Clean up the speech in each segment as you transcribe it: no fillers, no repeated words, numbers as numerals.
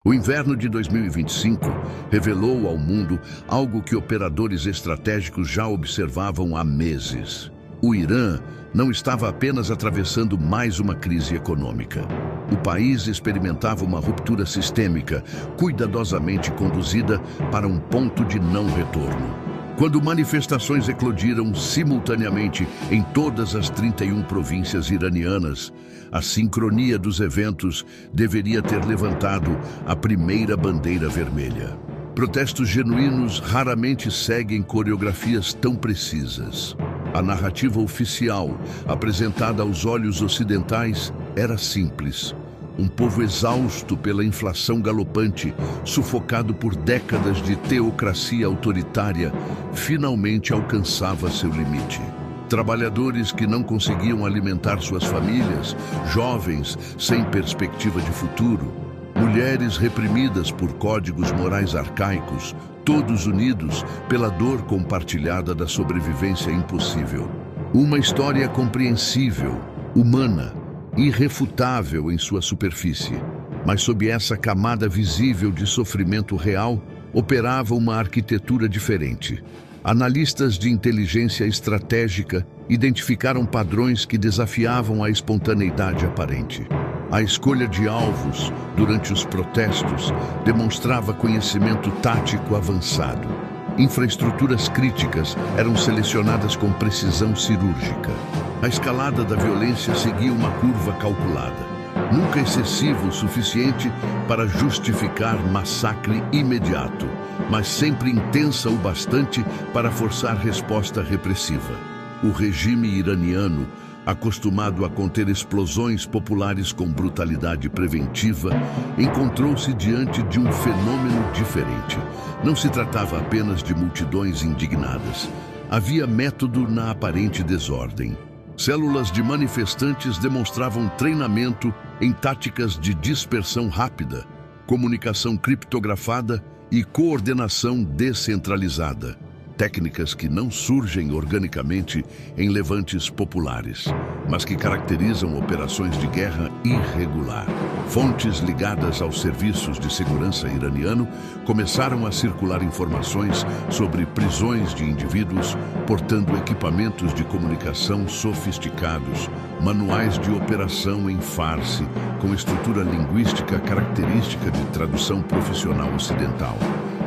O inverno de 2025 revelou ao mundo algo que operadores estratégicos já observavam há meses. O Irã não estava apenas atravessando mais uma crise econômica. O país experimentava uma ruptura sistêmica, cuidadosamente conduzida para um ponto de não retorno. Quando manifestações eclodiram simultaneamente em todas as 31 províncias iranianas, a sincronia dos eventos deveria ter levantado a primeira bandeira vermelha. Protestos genuínos raramente seguem coreografias tão precisas. A narrativa oficial, apresentada aos olhos ocidentais, era simples. Um povo exausto pela inflação galopante, sufocado por décadas de teocracia autoritária, finalmente alcançava seu limite. Trabalhadores que não conseguiam alimentar suas famílias, jovens sem perspectiva de futuro, mulheres reprimidas por códigos morais arcaicos, todos unidos pela dor compartilhada da sobrevivência impossível. Uma história compreensível, humana, irrefutável em sua superfície, mas sob essa camada visível de sofrimento real, operava uma arquitetura diferente. Analistas de inteligência estratégica identificaram padrões que desafiavam a espontaneidade aparente. A escolha de alvos durante os protestos demonstrava conhecimento tático avançado. Infraestruturas críticas eram selecionadas com precisão cirúrgica. A escalada da violência seguia uma curva calculada, nunca excessivo o suficiente para justificar massacre imediato, mas sempre intensa o bastante para forçar resposta repressiva. O regime iraniano, acostumado a conter explosões populares com brutalidade preventiva, encontrou-se diante de um fenômeno diferente. Não se tratava apenas de multidões indignadas. Havia método na aparente desordem. Células de manifestantes demonstravam treinamento em táticas de dispersão rápida, comunicação criptografada e coordenação descentralizada. Técnicas que não surgem organicamente em levantes populares, mas que caracterizam operações de guerra irregular. Fontes ligadas aos serviços de segurança iraniano começaram a circular informações sobre prisões de indivíduos portando equipamentos de comunicação sofisticados, manuais de operação em farsi, com estrutura linguística característica de tradução profissional ocidental,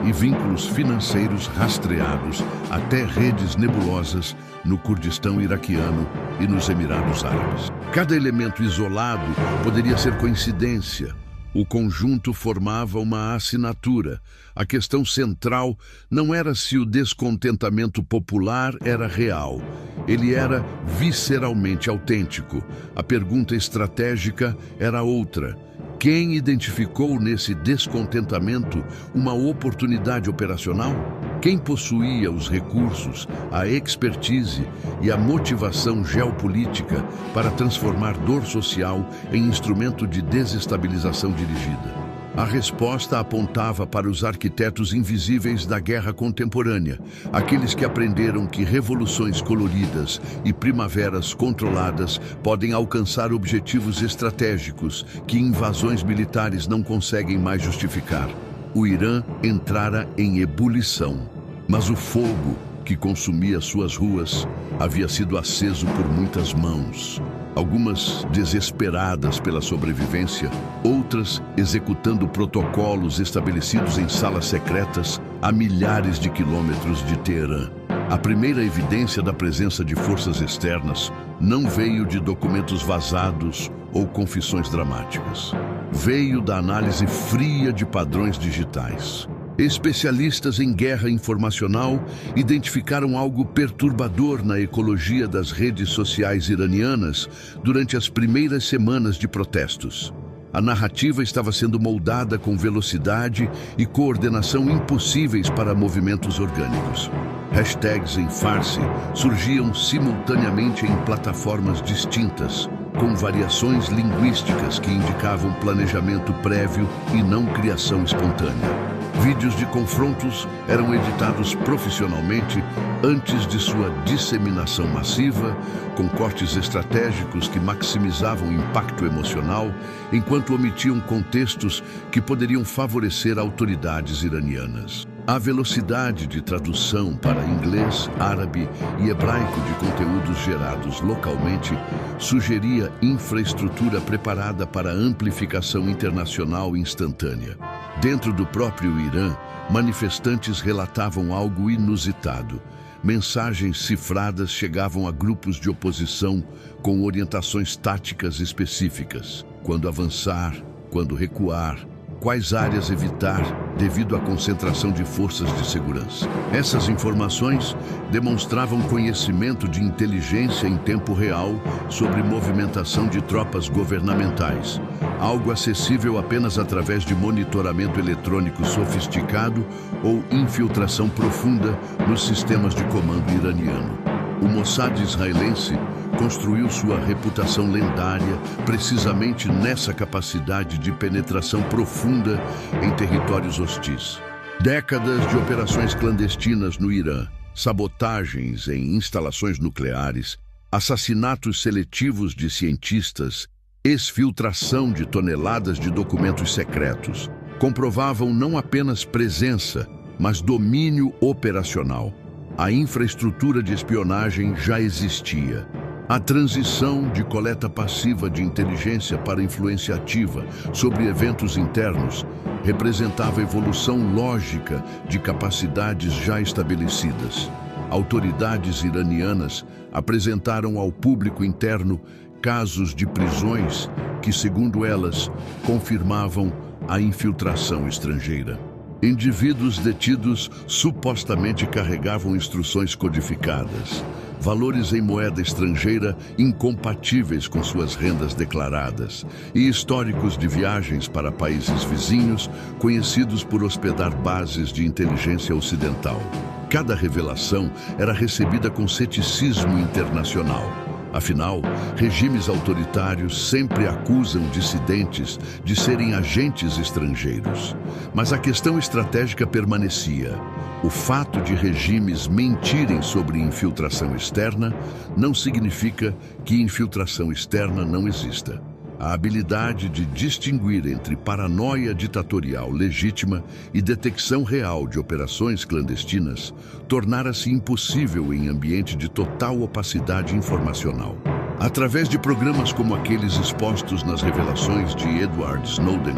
e vínculos financeiros rastreados até redes nebulosas no Kurdistão iraquiano e nos Emirados Árabes. Cada elemento isolado poderia ser coincidência. O conjunto formava uma assinatura. A questão central não era se o descontentamento popular era real. Ele era visceralmente autêntico. A pergunta estratégica era outra. Quem identificou nesse descontentamento uma oportunidade operacional? Quem possuía os recursos, a expertise e a motivação geopolítica para transformar dor social em instrumento de desestabilização dirigida? A resposta apontava para os arquitetos invisíveis da guerra contemporânea, aqueles que aprenderam que revoluções coloridas e primaveras controladas podem alcançar objetivos estratégicos que invasões militares não conseguem mais justificar. O Irã entrara em ebulição, mas o fogo que consumia suas ruas havia sido aceso por muitas mãos. Algumas desesperadas pela sobrevivência, outras executando protocolos estabelecidos em salas secretas a milhares de quilômetros de Teherã. A primeira evidência da presença de forças externas não veio de documentos vazados ou confissões dramáticas. Veio da análise fria de padrões digitais. Especialistas em guerra informacional identificaram algo perturbador na ecologia das redes sociais iranianas durante as primeiras semanas de protestos. A narrativa estava sendo moldada com velocidade e coordenação impossíveis para movimentos orgânicos. Hashtags em farsi surgiam simultaneamente em plataformas distintas, com variações linguísticas que indicavam planejamento prévio e não criação espontânea. Vídeos de confrontos eram editados profissionalmente antes de sua disseminação massiva, com cortes estratégicos que maximizavam o impacto emocional, enquanto omitiam contextos que poderiam favorecer autoridades iranianas. A velocidade de tradução para inglês, árabe e hebraico de conteúdos gerados localmente sugeria infraestrutura preparada para amplificação internacional instantânea. Dentro do próprio Irã, manifestantes relatavam algo inusitado. Mensagens cifradas chegavam a grupos de oposição com orientações táticas específicas. Quando avançar, quando recuar, quais áreas evitar devido à concentração de forças de segurança. Essas informações demonstravam conhecimento de inteligência em tempo real sobre movimentação de tropas governamentais, algo acessível apenas através de monitoramento eletrônico sofisticado ou infiltração profunda nos sistemas de comando iraniano. O Mossad israelense construiu sua reputação lendária precisamente nessa capacidade de penetração profunda em territórios hostis. Décadas de operações clandestinas no Irã, sabotagens em instalações nucleares, assassinatos seletivos de cientistas, exfiltração de toneladas de documentos secretos, comprovavam não apenas presença, mas domínio operacional. A infraestrutura de espionagem já existia. A transição de coleta passiva de inteligência para influência ativa sobre eventos internos representava evolução lógica de capacidades já estabelecidas. Autoridades iranianas apresentaram ao público interno casos de prisões que, segundo elas, confirmavam a infiltração estrangeira. Indivíduos detidos supostamente carregavam instruções codificadas, valores em moeda estrangeira incompatíveis com suas rendas declaradas e históricos de viagens para países vizinhos conhecidos por hospedar bases de inteligência ocidental. Cada revelação era recebida com ceticismo internacional. Afinal, regimes autoritários sempre acusam dissidentes de serem agentes estrangeiros. Mas a questão estratégica permanecia. O fato de regimes mentirem sobre infiltração externa não significa que infiltração externa não exista. A habilidade de distinguir entre paranoia ditatorial legítima e detecção real de operações clandestinas tornara-se impossível em ambiente de total opacidade informacional. Através de programas como aqueles expostos nas revelações de Edward Snowden,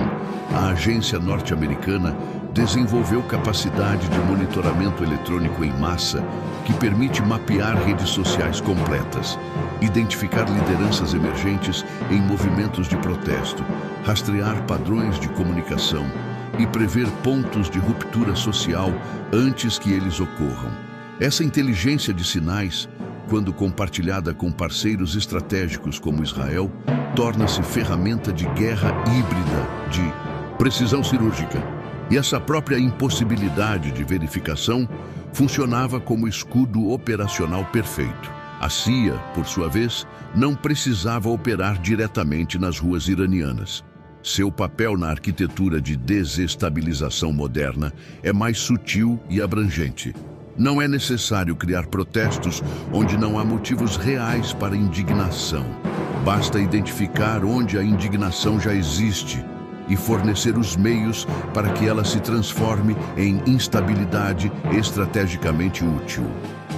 a agência norte-americana desenvolveu capacidade de monitoramento eletrônico em massa que permite mapear redes sociais completas, identificar lideranças emergentes em movimentos de protesto, rastrear padrões de comunicação e prever pontos de ruptura social antes que eles ocorram. Essa inteligência de sinais, quando compartilhada com parceiros estratégicos como Israel, torna-se ferramenta de guerra híbrida de precisão cirúrgica. E essa própria impossibilidade de verificação funcionava como escudo operacional perfeito. A CIA, por sua vez, não precisava operar diretamente nas ruas iranianas. Seu papel na arquitetura de desestabilização moderna é mais sutil e abrangente. Não é necessário criar protestos onde não há motivos reais para indignação. Basta identificar onde a indignação já existe e fornecer os meios para que ela se transforme em instabilidade estrategicamente útil.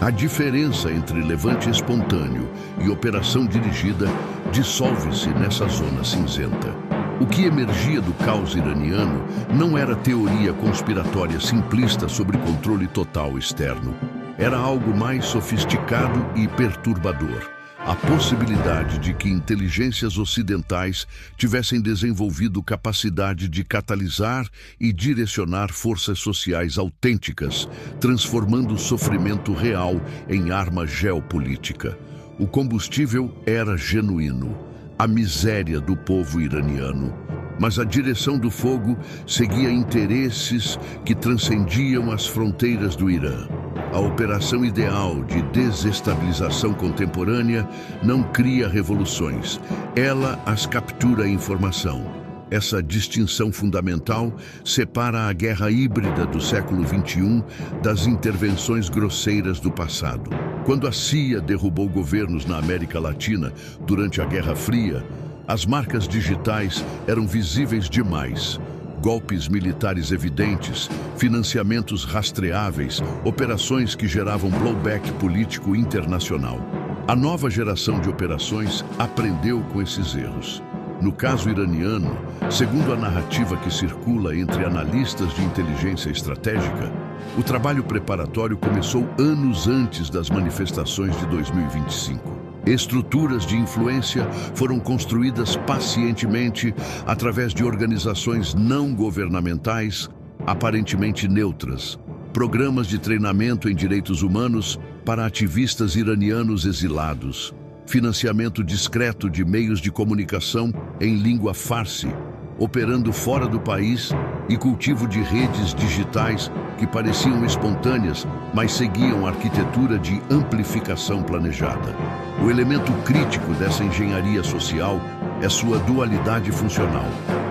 A diferença entre levante espontâneo e operação dirigida dissolve-se nessa zona cinzenta. O que emergia do caos iraniano não era teoria conspiratória simplista sobre controle total externo. Era algo mais sofisticado e perturbador. A possibilidade de que inteligências ocidentais tivessem desenvolvido capacidade de catalisar e direcionar forças sociais autênticas, transformando o sofrimento real em arma geopolítica. O combustível era genuíno, a miséria do povo iraniano. Mas a direção do fogo seguia interesses que transcendiam as fronteiras do Irã. A operação ideal de desestabilização contemporânea não cria revoluções, ela as captura em informação. Essa distinção fundamental separa a guerra híbrida do século XXI das intervenções grosseiras do passado. Quando a CIA derrubou governos na América Latina durante a Guerra Fria, as marcas digitais eram visíveis demais. Golpes militares evidentes, financiamentos rastreáveis, operações que geravam blowback político internacional. A nova geração de operações aprendeu com esses erros. No caso iraniano, segundo a narrativa que circula entre analistas de inteligência estratégica, o trabalho preparatório começou anos antes das manifestações de 2025. Estruturas de influência foram construídas pacientemente através de organizações não governamentais, aparentemente neutras, programas de treinamento em direitos humanos para ativistas iranianos exilados, financiamento discreto de meios de comunicação em língua farsi, operando fora do país, e cultivo de redes digitais que pareciam espontâneas, mas seguiam a arquitetura de amplificação planejada. O elemento crítico dessa engenharia social é sua dualidade funcional.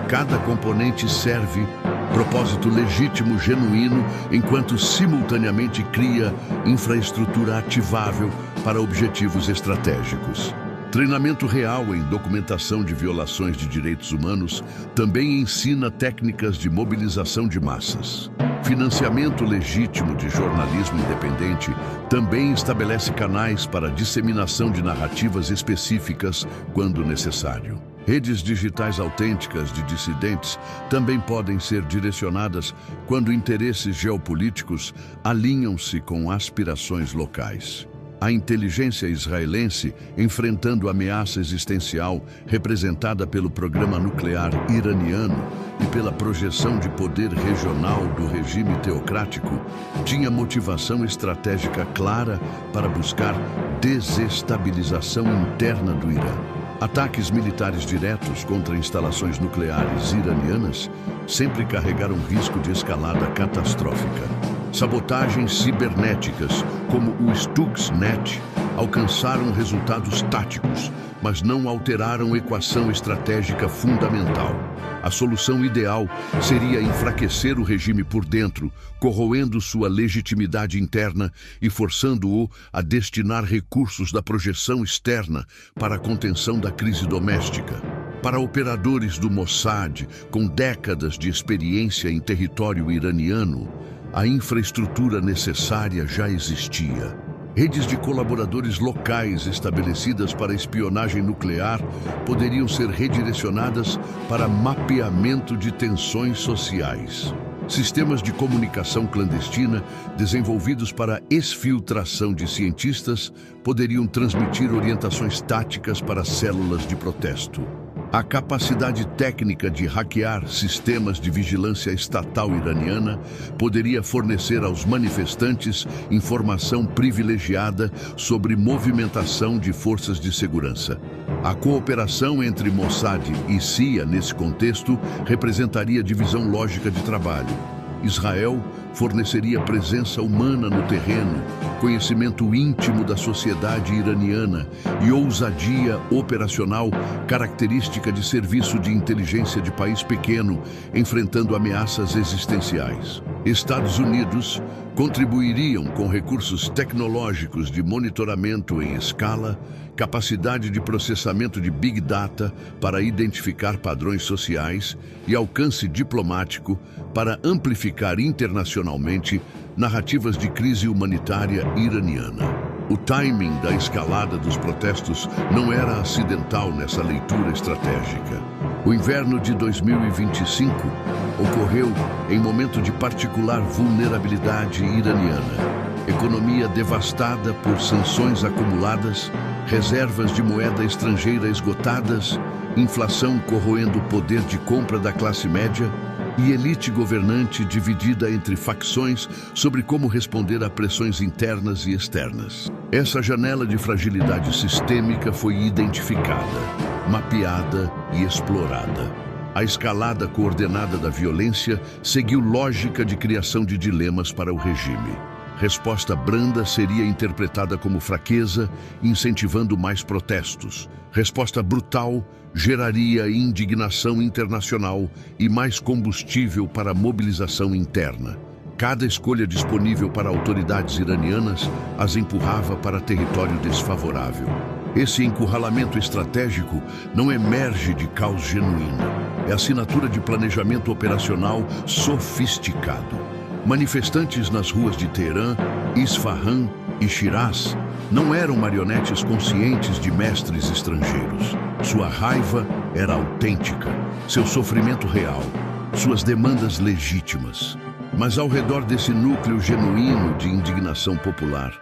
Cada componente serve propósito legítimo genuíno, enquanto simultaneamente cria infraestrutura ativável para objetivos estratégicos. Treinamento real em documentação de violações de direitos humanos também ensina técnicas de mobilização de massas. Financiamento legítimo de jornalismo independente também estabelece canais para disseminação de narrativas específicas quando necessário. Redes digitais autênticas de dissidentes também podem ser direcionadas quando interesses geopolíticos alinham-se com aspirações locais. A inteligência israelense, enfrentando a ameaça existencial representada pelo programa nuclear iraniano e pela projeção de poder regional do regime teocrático, tinha motivação estratégica clara para buscar desestabilização interna do Irã. Ataques militares diretos contra instalações nucleares iranianas sempre carregaram risco de escalada catastrófica. Sabotagens cibernéticas, como o Stuxnet, alcançaram resultados táticos, mas não alteraram a equação estratégica fundamental. A solução ideal seria enfraquecer o regime por dentro, corroendo sua legitimidade interna e forçando-o a destinar recursos da projeção externa para a contenção da crise doméstica. Para operadores do Mossad, com décadas de experiência em território iraniano, a infraestrutura necessária já existia. Redes de colaboradores locais estabelecidas para espionagem nuclear poderiam ser redirecionadas para mapeamento de tensões sociais. Sistemas de comunicação clandestina desenvolvidos para exfiltração de cientistas poderiam transmitir orientações táticas para células de protesto. A capacidade técnica de hackear sistemas de vigilância estatal iraniana poderia fornecer aos manifestantes informação privilegiada sobre movimentação de forças de segurança. A cooperação entre Mossad e CIA nesse contexto representaria divisão lógica de trabalho. Israel forneceria presença humana no terreno, conhecimento íntimo da sociedade iraniana e ousadia operacional, característica de serviço de inteligência de país pequeno, enfrentando ameaças existenciais. Estados Unidos contribuiriam com recursos tecnológicos de monitoramento em escala, capacidade de processamento de Big Data para identificar padrões sociais e alcance diplomático para amplificar internacionalmente narrativas de crise humanitária iraniana. O timing da escalada dos protestos não era acidental nessa leitura estratégica. O inverno de 2025 ocorreu em momento de particular vulnerabilidade iraniana. Economia devastada por sanções acumuladas, reservas de moeda estrangeira esgotadas, inflação corroendo o poder de compra da classe média e elite governante dividida entre facções sobre como responder a pressões internas e externas. Essa janela de fragilidade sistêmica foi identificada, mapeada e explorada. A escalada coordenada da violência seguiu lógica de criação de dilemas para o regime. Resposta branda seria interpretada como fraqueza, incentivando mais protestos. Resposta brutal geraria indignação internacional e mais combustível para a mobilização interna. Cada escolha disponível para autoridades iranianas as empurrava para território desfavorável. Esse encurralamento estratégico não emerge de caos genuíno. É assinatura de planejamento operacional sofisticado. Manifestantes nas ruas de Teherã, Isfahan e Shiraz não eram marionetes conscientes de mestres estrangeiros. Sua raiva era autêntica, seu sofrimento real, suas demandas legítimas. Mas ao redor desse núcleo genuíno de indignação popular,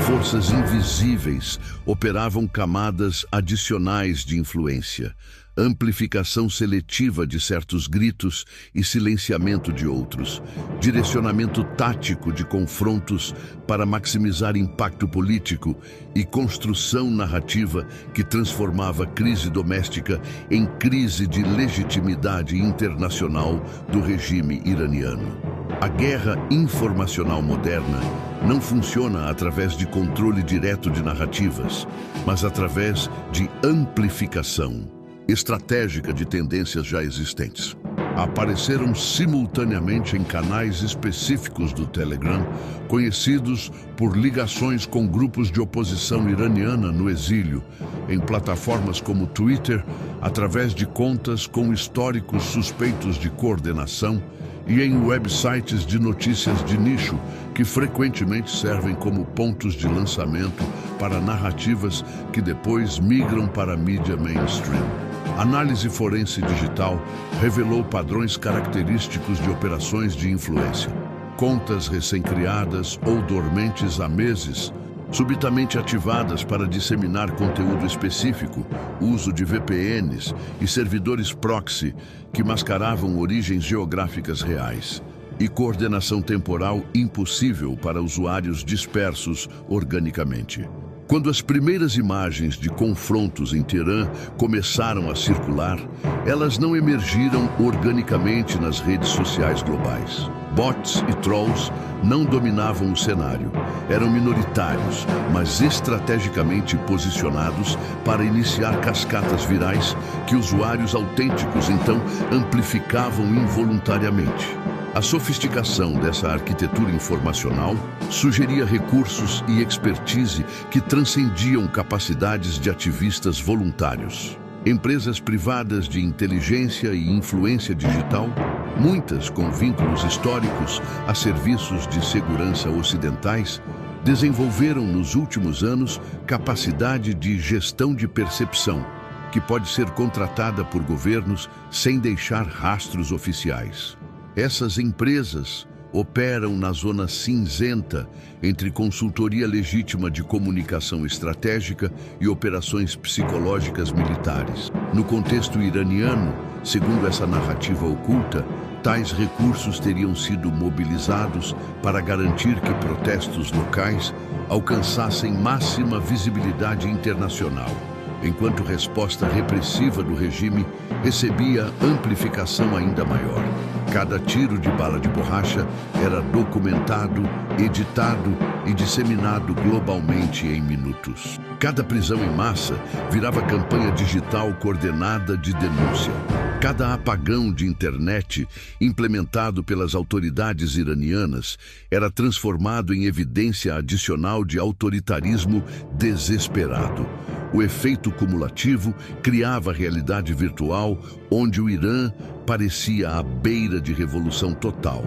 forças invisíveis operavam camadas adicionais de influência, amplificação seletiva de certos gritos e silenciamento de outros, direcionamento tático de confrontos para maximizar impacto político e construção narrativa que transformava a crise doméstica em crise de legitimidade internacional do regime iraniano. A guerra informacional moderna não funciona através de controle direto de narrativas, mas através de amplificação estratégica de tendências já existentes. Apareceram simultaneamente em canais específicos do Telegram, conhecidos por ligações com grupos de oposição iraniana no exílio, em plataformas como Twitter, através de contas com históricos suspeitos de coordenação, e em websites de notícias de nicho que frequentemente servem como pontos de lançamento para narrativas que depois migram para a mídia mainstream. Análise forense digital revelou padrões característicos de operações de influência. Contas recém-criadas ou dormentes há meses, subitamente ativadas para disseminar conteúdo específico, uso de VPNs e servidores proxy que mascaravam origens geográficas reais, e coordenação temporal impossível para usuários dispersos organicamente. Quando as primeiras imagens de confrontos em Teherã começaram a circular, elas não emergiram organicamente nas redes sociais globais. Bots e trolls não dominavam o cenário. Eram minoritários, mas estrategicamente posicionados para iniciar cascatas virais que usuários autênticos então amplificavam involuntariamente. A sofisticação dessa arquitetura informacional sugeria recursos e expertise que transcendiam capacidades de ativistas voluntários. Empresas privadas de inteligência e influência digital, muitas com vínculos históricos a serviços de segurança ocidentais, desenvolveram nos últimos anos capacidade de gestão de percepção, que pode ser contratada por governos sem deixar rastros oficiais. Essas empresas operam na zona cinzenta entre consultoria legítima de comunicação estratégica e operações psicológicas militares. No contexto iraniano, segundo essa narrativa oculta, tais recursos teriam sido mobilizados para garantir que protestos locais alcançassem máxima visibilidade internacional, enquanto resposta repressiva do regime recebia amplificação ainda maior. Cada tiro de bala de borracha era documentado, editado e disseminado globalmente em minutos. Cada prisão em massa virava campanha digital coordenada de denúncia. Cada apagão de internet implementado pelas autoridades iranianas era transformado em evidência adicional de autoritarismo desesperado. O efeito cumulativo criava a realidade virtual onde o Irã parecia à beira de revolução total,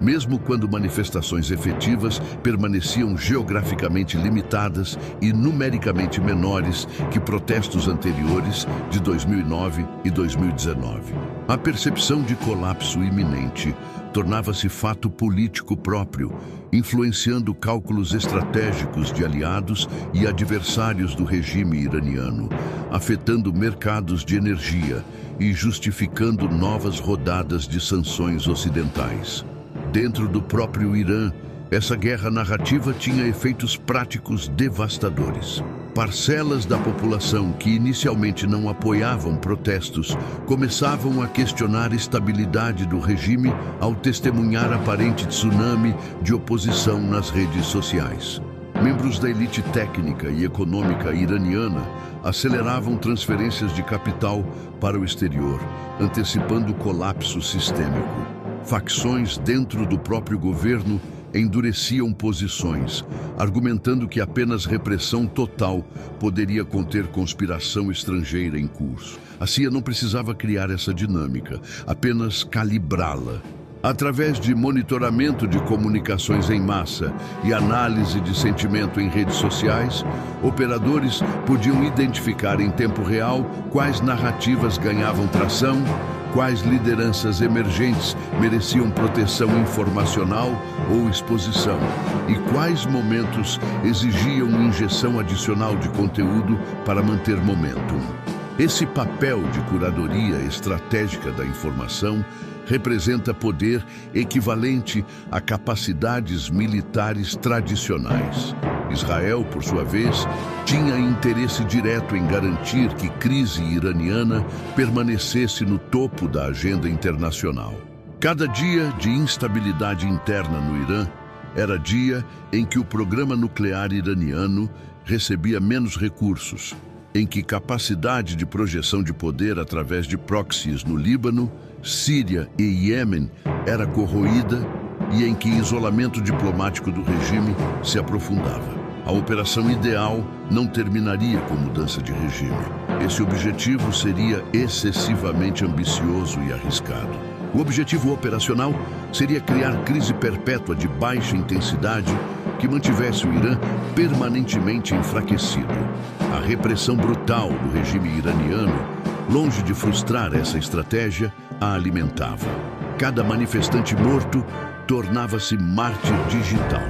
mesmo quando manifestações efetivas permaneciam geograficamente limitadas e numericamente menores que protestos anteriores de 2009 e 2019. A percepção de colapso iminente tornava-se fato político próprio, influenciando cálculos estratégicos de aliados e adversários do regime iraniano, afetando mercados de energia e justificando novas rodadas de sanções ocidentais. Dentro do próprio Irã, essa guerra narrativa tinha efeitos práticos devastadores. Parcelas da população que inicialmente não apoiavam protestos começavam a questionar a estabilidade do regime ao testemunhar aparente tsunami de oposição nas redes sociais. Membros da elite técnica e econômica iraniana aceleravam transferências de capital para o exterior, antecipando o colapso sistêmico. Facções dentro do próprio governo endureciam posições, argumentando que apenas repressão total poderia conter conspiração estrangeira em curso. A CIA não precisava criar essa dinâmica, apenas calibrá-la. Através de monitoramento de comunicações em massa e análise de sentimento em redes sociais, operadores podiam identificar em tempo real quais narrativas ganhavam tração, quais lideranças emergentes mereciam proteção informacional ou exposição e quais momentos exigiam injeção adicional de conteúdo para manter momentum. Esse papel de curadoria estratégica da informação representa poder equivalente a capacidades militares tradicionais. Israel, por sua vez, tinha interesse direto em garantir que a crise iraniana permanecesse no topo da agenda internacional. Cada dia de instabilidade interna no Irã era dia em que o programa nuclear iraniano recebia menos recursos, em que capacidade de projeção de poder através de proxies no Líbano, Síria e Iêmen era corroída e em que isolamento diplomático do regime se aprofundava. A operação ideal não terminaria com mudança de regime. Esse objetivo seria excessivamente ambicioso e arriscado. O objetivo operacional seria criar crise perpétua de baixa intensidade que mantivesse o Irã permanentemente enfraquecido. A repressão brutal do regime iraniano, longe de frustrar essa estratégia, a alimentava. Cada manifestante morto tornava-se mártir digital.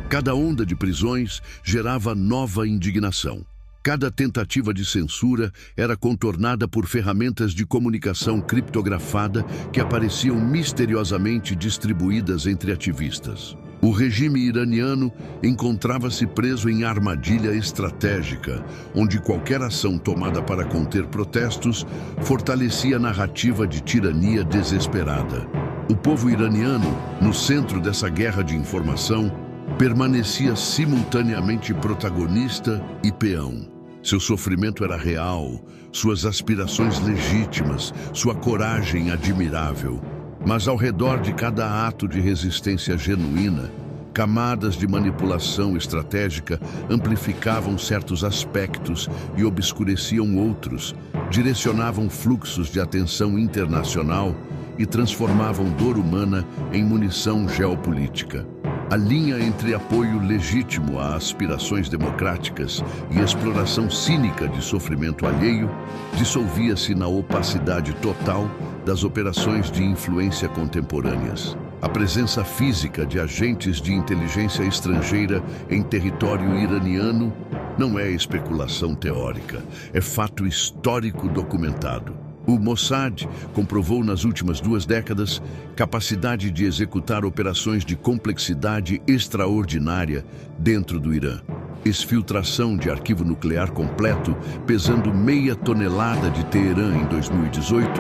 Cada onda de prisões gerava nova indignação. Cada tentativa de censura era contornada por ferramentas de comunicação criptografada que apareciam misteriosamente distribuídas entre ativistas. O regime iraniano encontrava-se preso em armadilha estratégica, onde qualquer ação tomada para conter protestos fortalecia a narrativa de tirania desesperada. O povo iraniano, no centro dessa guerra de informação, permanecia simultaneamente protagonista e peão. Seu sofrimento era real, suas aspirações legítimas, sua coragem admirável. Mas ao redor de cada ato de resistência genuína, camadas de manipulação estratégica amplificavam certos aspectos e obscureciam outros, direcionavam fluxos de atenção internacional e transformavam dor humana em munição geopolítica. A linha entre apoio legítimo a aspirações democráticas e exploração cínica de sofrimento alheio dissolvia-se na opacidade total das operações de influência contemporâneas. A presença física de agentes de inteligência estrangeira em território iraniano não é especulação teórica, é fato histórico documentado. O Mossad comprovou nas últimas 2 décadas capacidade de executar operações de complexidade extraordinária dentro do Irã. Exfiltração de arquivo nuclear completo, pesando meia tonelada de Teherã em 2018,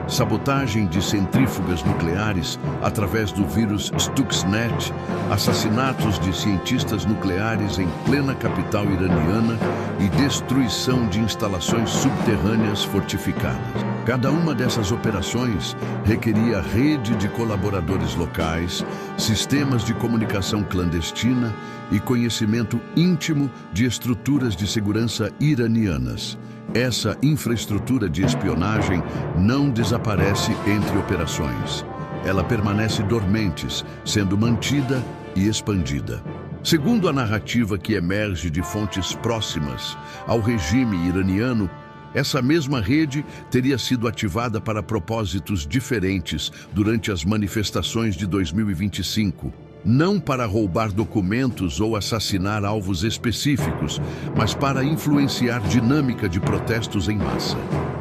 sabotagem de centrífugas nucleares através do vírus Stuxnet, assassinatos de cientistas nucleares em plena capital iraniana e destruição de instalações subterrâneas fortificadas. Cada uma dessas operações requeria rede de colaboradores locais, sistemas de comunicação clandestina e conhecimento íntimo de estruturas de segurança iranianas. Essa infraestrutura de espionagem não desaparece entre operações. Ela permanece dormente, sendo mantida e expandida. Segundo a narrativa que emerge de fontes próximas ao regime iraniano, essa mesma rede teria sido ativada para propósitos diferentes durante as manifestações de 2025. Não para roubar documentos ou assassinar alvos específicos, mas para influenciar dinâmica de protestos em massa.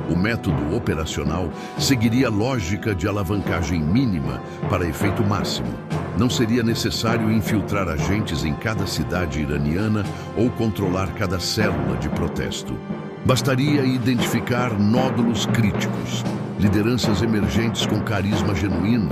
O método operacional seguiria a lógica de alavancagem mínima para efeito máximo. Não seria necessário infiltrar agentes em cada cidade iraniana ou controlar cada célula de protesto. Bastaria identificar nódulos críticos, lideranças emergentes com carisma genuíno,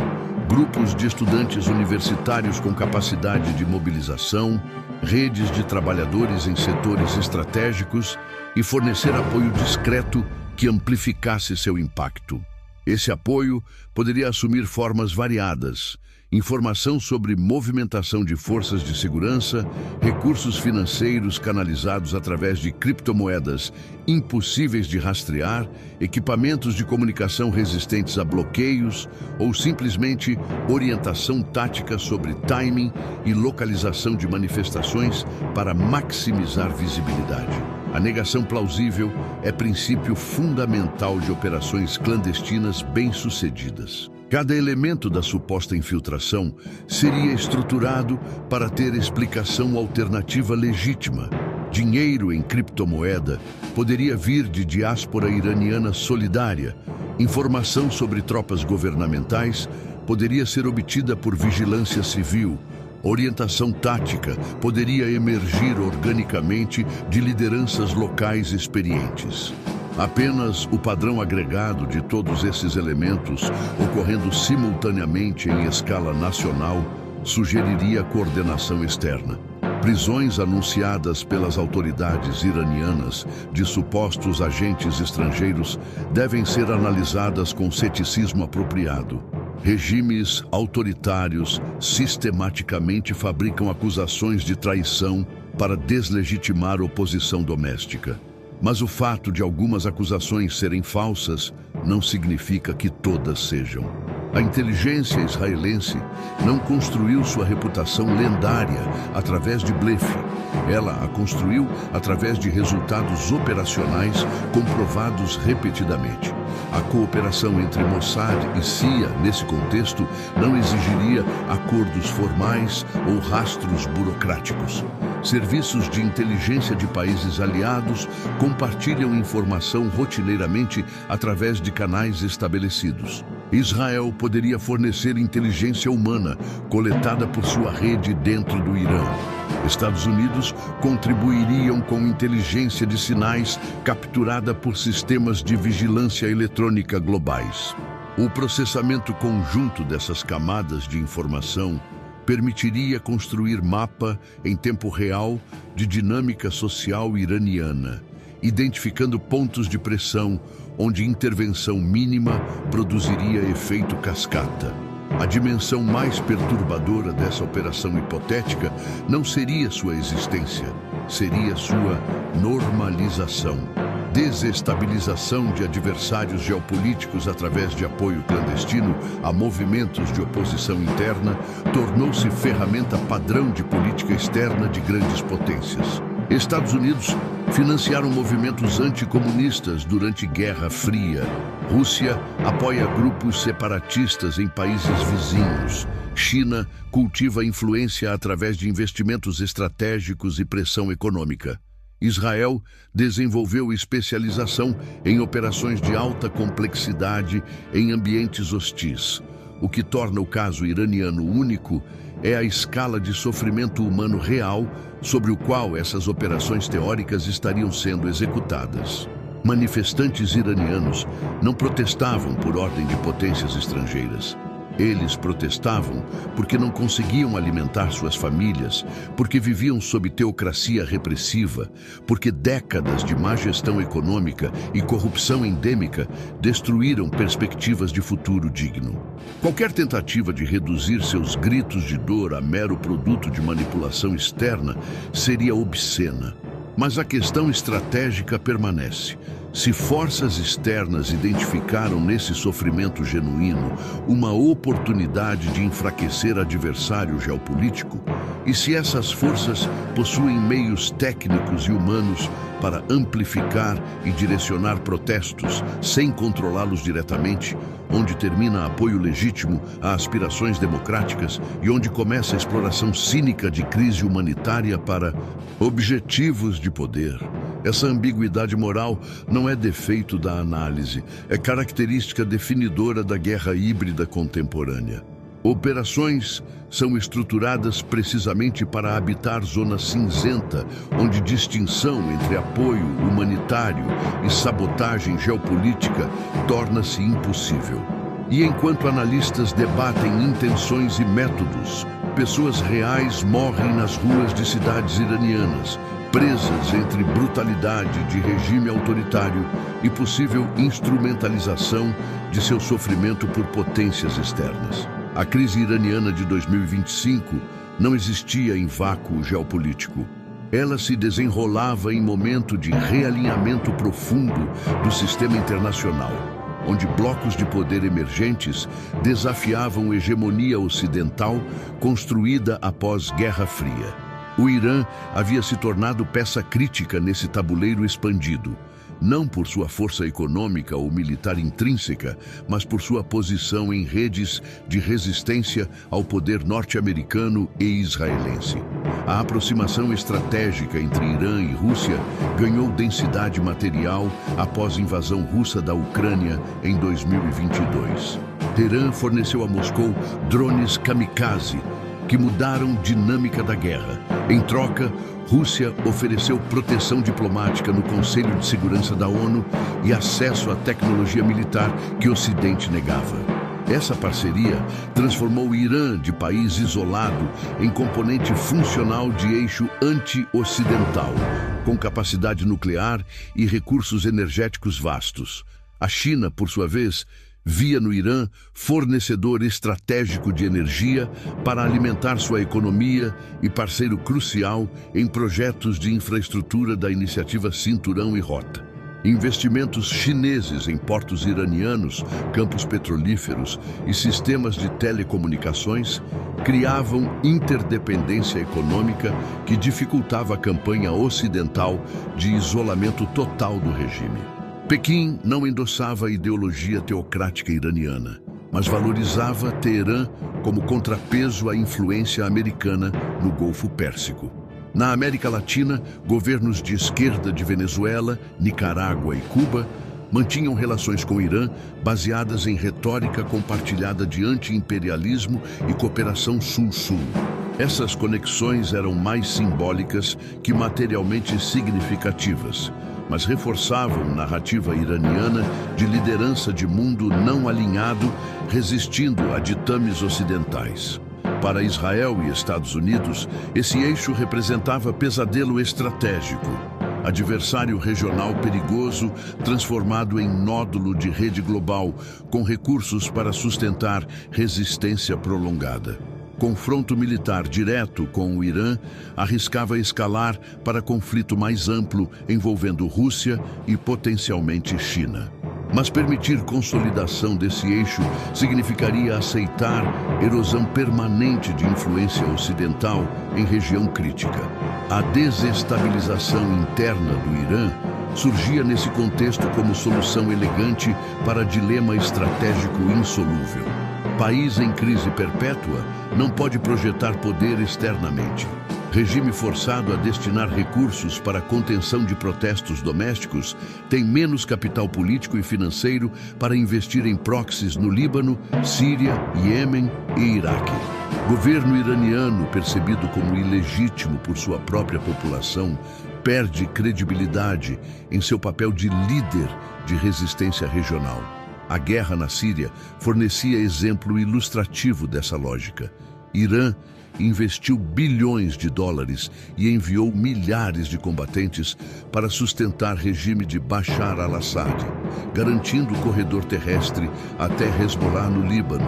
grupos de estudantes universitários com capacidade de mobilização, redes de trabalhadores em setores estratégicos e fornecer apoio discreto que amplificasse seu impacto. Esse apoio poderia assumir formas variadas: informação sobre movimentação de forças de segurança, recursos financeiros canalizados através de criptomoedas impossíveis de rastrear, equipamentos de comunicação resistentes a bloqueios ou simplesmente orientação tática sobre timing e localização de manifestações para maximizar visibilidade. A negação plausível é princípio fundamental de operações clandestinas bem-sucedidas. Cada elemento da suposta infiltração seria estruturado para ter explicação alternativa legítima. Dinheiro em criptomoeda poderia vir de diáspora iraniana solidária. Informação sobre tropas governamentais poderia ser obtida por vigilância civil. Orientação tática poderia emergir organicamente de lideranças locais experientes. Apenas o padrão agregado de todos esses elementos, ocorrendo simultaneamente em escala nacional, sugeriria coordenação externa. Prisões anunciadas pelas autoridades iranianas de supostos agentes estrangeiros devem ser analisadas com ceticismo apropriado. Regimes autoritários sistematicamente fabricam acusações de traição para deslegitimar oposição doméstica. Mas o fato de algumas acusações serem falsas não significa que todas sejam. A inteligência israelense não construiu sua reputação lendária através de blefe. Ela a construiu através de resultados operacionais comprovados repetidamente. A cooperação entre Mossad e CIA, nesse contexto, não exigiria acordos formais ou rastros burocráticos. Serviços de inteligência de países aliados compartilham informação rotineiramente através de canais estabelecidos. Israel poderia fornecer inteligência humana coletada por sua rede dentro do Irã. Estados Unidos contribuiriam com inteligência de sinais capturada por sistemas de vigilância eletrônica globais. O processamento conjunto dessas camadas de informação permitiria construir mapa em tempo real de dinâmica social iraniana, identificando pontos de pressão onde intervenção mínima produziria efeito cascata. A dimensão mais perturbadora dessa operação hipotética não seria sua existência, seria sua normalização. Desestabilização de adversários geopolíticos através de apoio clandestino a movimentos de oposição interna tornou-se ferramenta padrão de política externa de grandes potências. Estados Unidos financiaram movimentos anticomunistas durante Guerra Fria. Rússia apoia grupos separatistas em países vizinhos. China cultiva influência através de investimentos estratégicos e pressão econômica. Israel desenvolveu especialização em operações de alta complexidade em ambientes hostis. O que torna o caso iraniano único é a escala de sofrimento humano real sobre o qual essas operações teóricas estariam sendo executadas. Manifestantes iranianos não protestavam por ordem de potências estrangeiras. Eles protestavam porque não conseguiam alimentar suas famílias, porque viviam sob teocracia repressiva, porque décadas de má gestão econômica e corrupção endêmica destruíram perspectivas de futuro digno. Qualquer tentativa de reduzir seus gritos de dor a mero produto de manipulação externa seria obscena. Mas a questão estratégica permanece. Se forças externas identificaram nesse sofrimento genuíno uma oportunidade de enfraquecer adversário geopolítico, e se essas forças possuem meios técnicos e humanos para amplificar e direcionar protestos sem controlá-los diretamente, onde termina apoio legítimo a aspirações democráticas e onde começa a exploração cínica de crise humanitária para objetivos de poder. Essa ambiguidade moral não é defeito da análise, é característica definidora da guerra híbrida contemporânea. Operações são estruturadas precisamente para habitar zona cinzenta, onde distinção entre apoio humanitário e sabotagem geopolítica torna-se impossível. E enquanto analistas debatem intenções e métodos, pessoas reais morrem nas ruas de cidades iranianas, presas entre brutalidade de regime autoritário e possível instrumentalização de seu sofrimento por potências externas. A crise iraniana de 2025 não existia em vácuo geopolítico. Ela se desenrolava em momento de realinhamento profundo do sistema internacional, onde blocos de poder emergentes desafiavam a hegemonia ocidental construída após Guerra Fria. O Irã havia se tornado peça crítica nesse tabuleiro expandido, não por sua força econômica ou militar intrínseca, mas por sua posição em redes de resistência ao poder norte-americano e israelense. A aproximação estratégica entre Irã e Rússia ganhou densidade material após a invasão russa da Ucrânia em 2022. Teherã forneceu a Moscou drones kamikaze, que mudaram a dinâmica da guerra. Em troca, Rússia ofereceu proteção diplomática no Conselho de Segurança da ONU e acesso à tecnologia militar que o Ocidente negava. Essa parceria transformou o Irã de país isolado em componente funcional de eixo anti-ocidental, com capacidade nuclear e recursos energéticos vastos. A China, por sua vez, via no Irã fornecedor estratégico de energia para alimentar sua economia e parceiro crucial em projetos de infraestrutura da iniciativa Cinturão e Rota. Investimentos chineses em portos iranianos, campos petrolíferos e sistemas de telecomunicações criavam interdependência econômica que dificultava a campanha ocidental de isolamento total do regime. Pequim não endossava a ideologia teocrática iraniana, mas valorizava Teherã como contrapeso à influência americana no Golfo Pérsico. Na América Latina, governos de esquerda de Venezuela, Nicarágua e Cuba mantinham relações com o Irã baseadas em retórica compartilhada de anti-imperialismo e cooperação sul-sul. Essas conexões eram mais simbólicas que materialmente significativas, mas reforçavam a narrativa iraniana de liderança de mundo não alinhado, resistindo a ditames ocidentais. Para Israel e Estados Unidos, esse eixo representava pesadelo estratégico, adversário regional perigoso transformado em nódulo de rede global, com recursos para sustentar resistência prolongada. Confronto militar direto com o Irã arriscava escalar para conflito mais amplo envolvendo Rússia e potencialmente China. Mas permitir consolidação desse eixo significaria aceitar erosão permanente de influência ocidental em região crítica. A desestabilização interna do Irã surgia nesse contexto como solução elegante para dilema estratégico insolúvel. País em crise perpétua não pode projetar poder externamente. Regime forçado a destinar recursos para a contenção de protestos domésticos tem menos capital político e financeiro para investir em proxies no Líbano, Síria, Iêmen e Iraque. Governo iraniano, percebido como ilegítimo por sua própria população, perde credibilidade em seu papel de líder de resistência regional. A guerra na Síria fornecia exemplo ilustrativo dessa lógica. Irã investiu bilhões de dólares e enviou milhares de combatentes para sustentar o regime de Bashar al-Assad, garantindo o corredor terrestre até Hezbollah no Líbano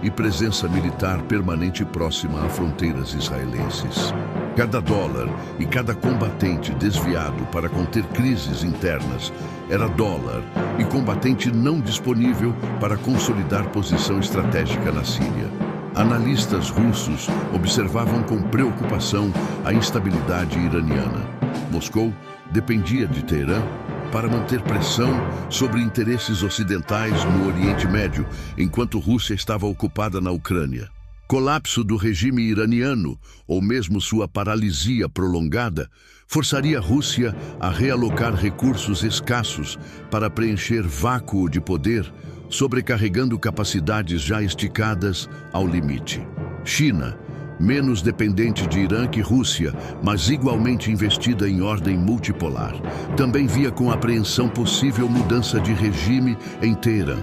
e presença militar permanente próxima a fronteiras israelenses. Cada dólar e cada combatente desviado para conter crises internas era dólar e combatente não disponível para consolidar posição estratégica na Síria. Analistas russos observavam com preocupação a instabilidade iraniana. Moscou dependia de Teherã para manter pressão sobre interesses ocidentais no Oriente Médio, enquanto Rússia estava ocupada na Ucrânia. Colapso do regime iraniano, ou mesmo sua paralisia prolongada, forçaria a Rússia a realocar recursos escassos para preencher vácuo de poder sobrecarregando capacidades já esticadas ao limite. China, menos dependente de Irã que Rússia, mas igualmente investida em ordem multipolar, também via com apreensão possível mudança de regime em Teherã.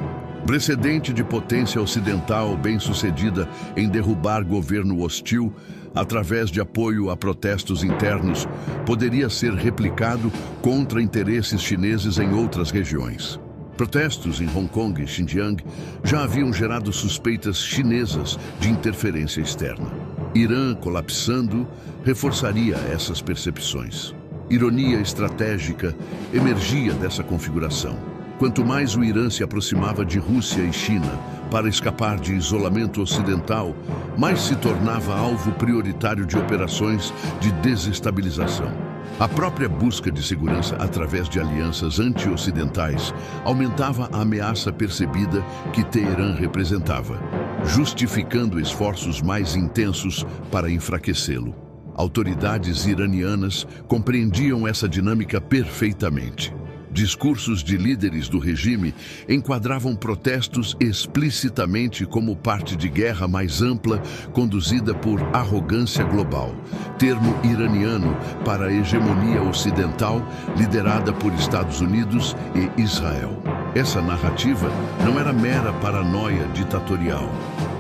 Precedente de potência ocidental bem-sucedida em derrubar governo hostil através de apoio a protestos internos, poderia ser replicado contra interesses chineses em outras regiões. Protestos em Hong Kong e Xinjiang já haviam gerado suspeitas chinesas de interferência externa. Irã colapsando reforçaria essas percepções. Ironia estratégica emergia dessa configuração. Quanto mais o Irã se aproximava de Rússia e China para escapar de isolamento ocidental, mais se tornava alvo prioritário de operações de desestabilização. A própria busca de segurança através de alianças anti-ocidentais aumentava a ameaça percebida que Teherã representava, justificando esforços mais intensos para enfraquecê-lo. Autoridades iranianas compreendiam essa dinâmica perfeitamente. Discursos de líderes do regime enquadravam protestos explicitamente como parte de guerra mais ampla conduzida por arrogância global, termo iraniano para a hegemonia ocidental liderada por Estados Unidos e Israel. Essa narrativa não era mera paranoia ditatorial.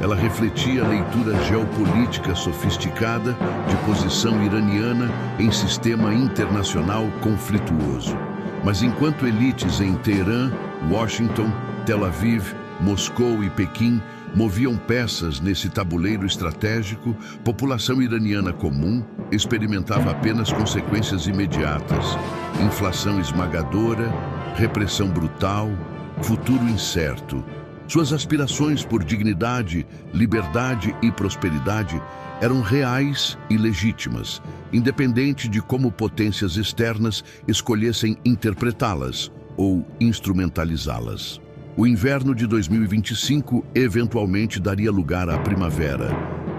Ela refletia a leitura geopolítica sofisticada de posição iraniana em sistema internacional conflituoso. Mas enquanto elites em Teherã, Washington, Tel Aviv, Moscou e Pequim moviam peças nesse tabuleiro estratégico, população iraniana comum experimentava apenas consequências imediatas: inflação esmagadora, repressão brutal, futuro incerto. Suas aspirações por dignidade, liberdade e prosperidade eram reais e legítimas, independente de como potências externas escolhessem interpretá-las ou instrumentalizá-las. O inverno de 2025 eventualmente daria lugar à primavera,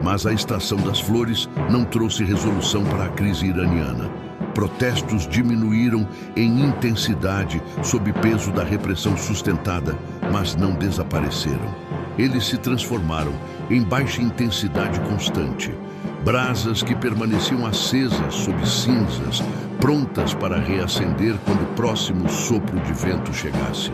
mas a estação das flores não trouxe resolução para a crise iraniana. Protestos diminuíram em intensidade sob peso da repressão sustentada, mas não desapareceram. Eles se transformaram em baixa intensidade constante, brasas que permaneciam acesas sob cinzas, prontas para reacender quando o próximo sopro de vento chegasse.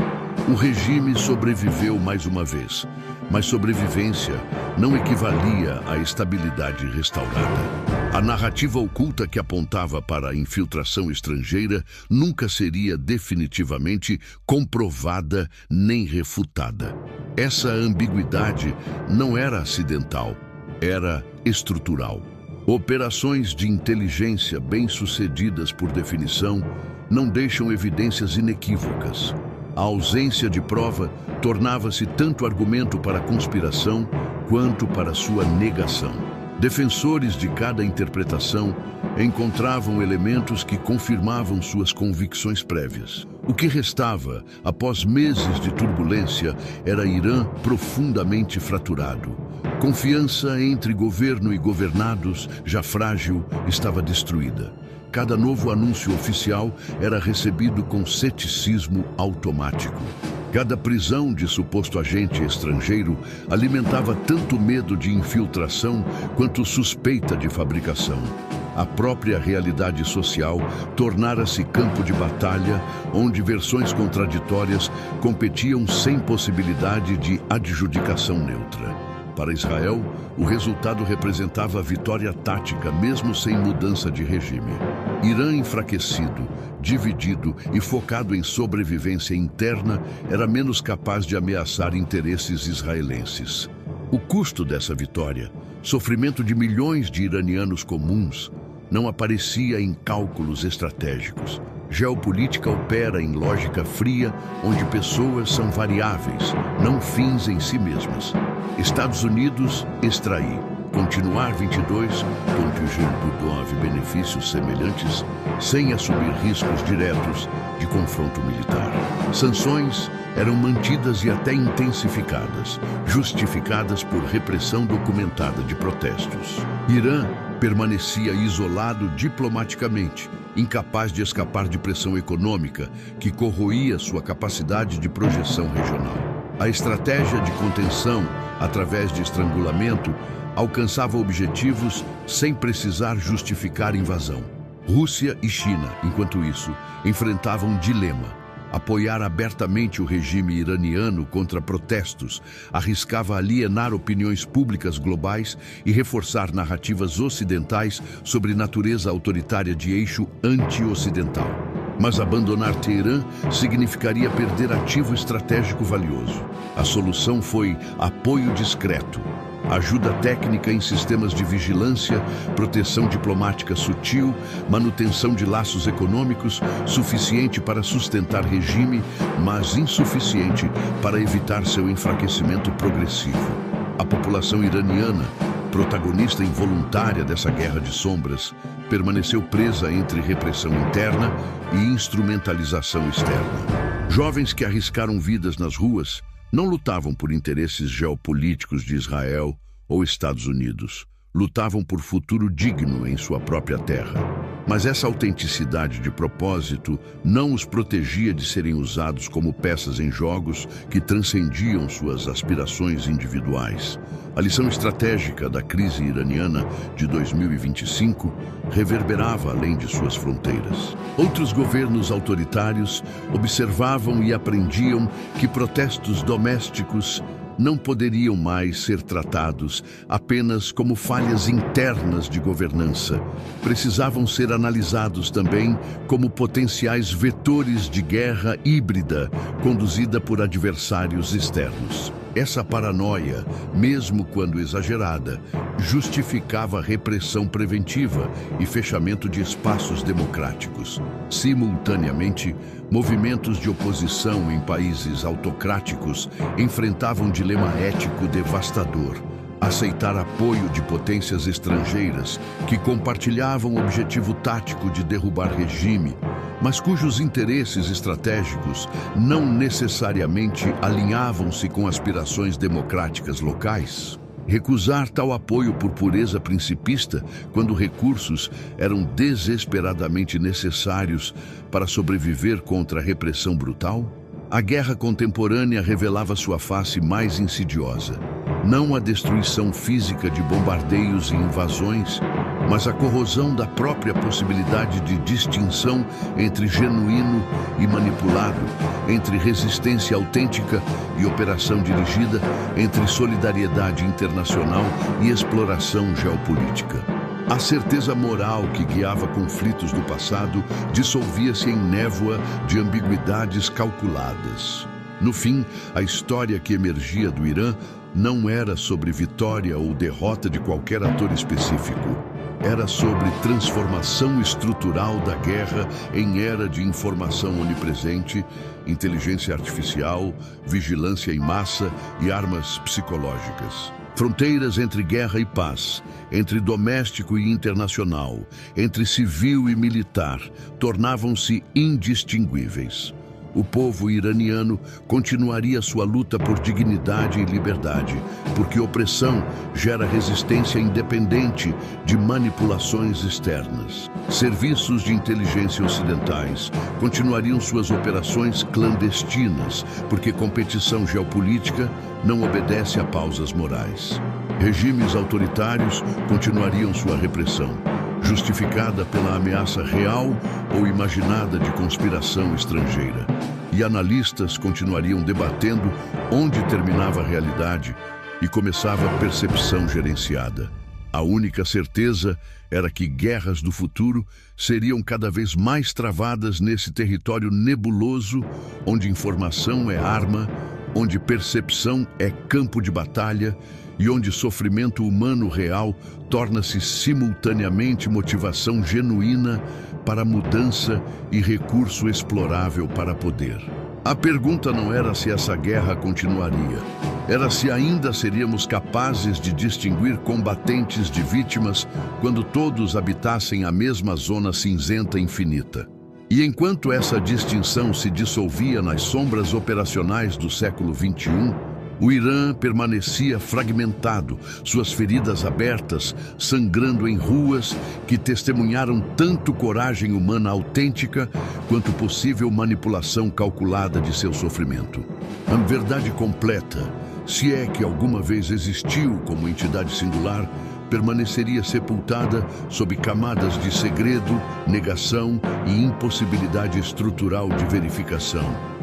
O regime sobreviveu mais uma vez, mas sobrevivência não equivalia à estabilidade restaurada. A narrativa oculta que apontava para a infiltração estrangeira nunca seria definitivamente comprovada nem refutada. Essa ambiguidade não era acidental, era estrutural. Operações de inteligência bem-sucedidas por definição não deixam evidências inequívocas. A ausência de prova tornava-se tanto argumento para a conspiração quanto para sua negação. Defensores de cada interpretação encontravam elementos que confirmavam suas convicções prévias. O que restava, após meses de turbulência, era Irã profundamente fraturado. Confiança entre governo e governados, já frágil, estava destruída. Cada novo anúncio oficial era recebido com ceticismo automático. Cada prisão de suposto agente estrangeiro alimentava tanto medo de infiltração quanto suspeita de fabricação. A própria realidade social tornara-se campo de batalha, onde versões contraditórias competiam sem possibilidade de adjudicação neutra. Para Israel, o resultado representava a vitória tática, mesmo sem mudança de regime. Irã enfraquecido, dividido e focado em sobrevivência interna, era menos capaz de ameaçar interesses israelenses. O custo dessa vitória, sofrimento de milhões de iranianos comuns, não aparecia em cálculos estratégicos. Geopolítica opera em lógica fria, onde pessoas são variáveis, não fins em si mesmas. Estados Unidos, extrair. Continuar 22, contingente Budov benefícios semelhantes, sem assumir riscos diretos de confronto militar. Sanções eram mantidas e até intensificadas, justificadas por repressão documentada de protestos. Irã permanecia isolado diplomaticamente, incapaz de escapar de pressão econômica que corroía sua capacidade de projeção regional. A estratégia de contenção, através de estrangulamento, alcançava objetivos sem precisar justificar invasão. Rússia e China, enquanto isso, enfrentavam um dilema. Apoiar abertamente o regime iraniano contra protestos arriscava alienar opiniões públicas globais e reforçar narrativas ocidentais sobre natureza autoritária de eixo anti-ocidental. Mas abandonar Teherã significaria perder ativo estratégico valioso. A solução foi apoio discreto, ajuda técnica em sistemas de vigilância, proteção diplomática sutil, manutenção de laços econômicos, suficiente para sustentar regime, mas insuficiente para evitar seu enfraquecimento progressivo. A população iraniana, protagonista involuntária dessa guerra de sombras, permaneceu presa entre repressão interna e instrumentalização externa. Jovens que arriscaram vidas nas ruas não lutavam por interesses geopolíticos de Israel ou Estados Unidos. Lutavam por futuro digno em sua própria terra. Mas essa autenticidade de propósito não os protegia de serem usados como peças em jogos que transcendiam suas aspirações individuais. A lição estratégica da crise iraniana de 2025 reverberava além de suas fronteiras. Outros governos autoritários observavam e aprendiam que protestos domésticos não poderiam mais ser tratados apenas como falhas internas de governança. Precisavam ser analisados também como potenciais vetores de guerra híbrida conduzida por adversários externos. Essa paranoia, mesmo quando exagerada, justificava repressão preventiva e fechamento de espaços democráticos. Simultaneamente, movimentos de oposição em países autocráticos enfrentavam um dilema ético devastador: aceitar apoio de potências estrangeiras que compartilhavam o objetivo tático de derrubar regime, mas cujos interesses estratégicos não necessariamente alinhavam-se com aspirações democráticas locais. Recusar tal apoio por pureza principista, quando recursos eram desesperadamente necessários para sobreviver contra a repressão brutal? A guerra contemporânea revelava sua face mais insidiosa. Não a destruição física de bombardeios e invasões, mas a corrosão da própria possibilidade de distinção entre genuíno e manipulado, entre resistência autêntica e operação dirigida, entre solidariedade internacional e exploração geopolítica. A certeza moral que guiava conflitos do passado dissolvia-se em névoa de ambiguidades calculadas. No fim, a história que emergia do Irã não era sobre vitória ou derrota de qualquer ator específico. Era sobre transformação estrutural da guerra em era de informação onipresente, inteligência artificial, vigilância em massa e armas psicológicas. Fronteiras entre guerra e paz, entre doméstico e internacional, entre civil e militar, tornavam-se indistinguíveis. O povo iraniano continuaria sua luta por dignidade e liberdade, porque opressão gera resistência independente de manipulações externas. Serviços de inteligência ocidentais continuariam suas operações clandestinas, porque competição geopolítica não obedece a pausas morais. Regimes autoritários continuariam sua repressão, justificada pela ameaça real ou imaginada de conspiração estrangeira. E analistas continuariam debatendo onde terminava a realidade e começava a percepção gerenciada. A única certeza era que guerras do futuro seriam cada vez mais travadas nesse território nebuloso, onde informação é arma, onde percepção é campo de batalha e onde sofrimento humano real torna-se simultaneamente motivação genuína para mudança e recurso explorável para poder. A pergunta não era se essa guerra continuaria, era se ainda seríamos capazes de distinguir combatentes de vítimas quando todos habitassem a mesma zona cinzenta infinita. E enquanto essa distinção se dissolvia nas sombras operacionais do século XXI, o Irã permanecia fragmentado, suas feridas abertas, sangrando em ruas que testemunharam tanto coragem humana autêntica quanto possível manipulação calculada de seu sofrimento. A verdade completa, se é que alguma vez existiu como entidade singular, permaneceria sepultada sob camadas de segredo, negação e impossibilidade estrutural de verificação.